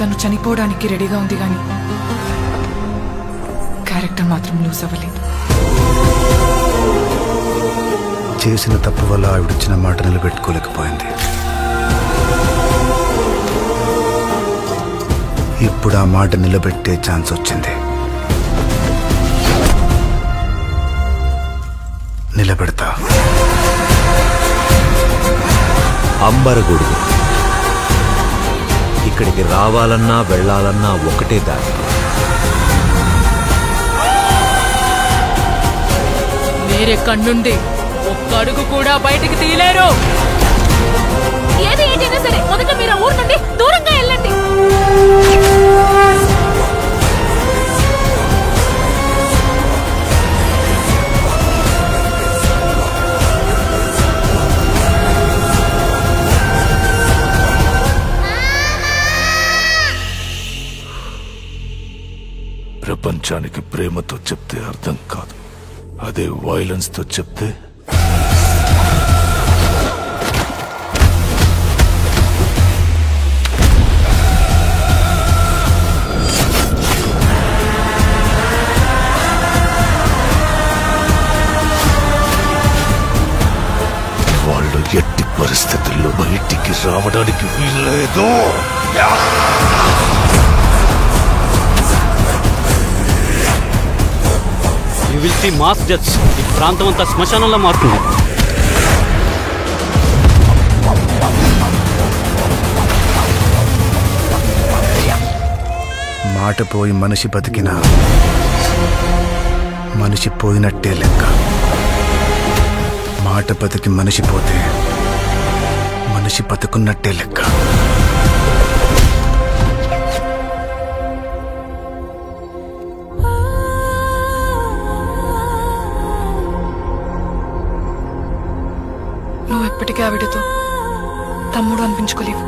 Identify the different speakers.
Speaker 1: తను చనిపోవడానికి రెడీగా ఉంది గాని క్యారెక్టర్ మాత్రం లూజ్ అవ్వలేదు.
Speaker 2: చేసిన తప్పు వల్ల ఆవిడిచ్చిన మాట నిలబెట్టుకోలేకపోయింది. ఇప్పుడు ఆ మాట నిలబెట్టే ఛాన్స్ వచ్చింది. నిలబెడతా.
Speaker 3: అంబరగొడుగు ఇక్కడికి రావాలన్నా వెళ్ళాలన్నా ఒకటే దారి.
Speaker 4: వేరే కన్నుండి ఒక్క అడుగు కూడా బయటికి తీయలేరు.
Speaker 5: ఏది ఏంటైనా సరే మొదట మీరు ఊరు నుండి దూరంగా వెళ్ళండి.
Speaker 6: ప్రపంచానికి ప్రేమతో చెప్తే అర్థం కాదు, అదే వైలెన్స్ తో చెప్తే వాళ్ళు ఎట్టి పరిస్థితుల్లో బయటికి రావడానికి వీల్లేదు.
Speaker 7: You will see mass deaths. ఈ ప్రాంతం అంతా శ్మశానంలో మారుతుంది.
Speaker 2: మాట పోయి మనిషి బతికినా మనిషి పోయినట్టే లెక్క. మాట బతికి మనిషి పోతే మనిషి బతుకున్నట్టే లెక్క.
Speaker 1: నువ్వు ఎప్పటికీ ఆవిడతో తమ్ముడు అనిపించుకోలేవు.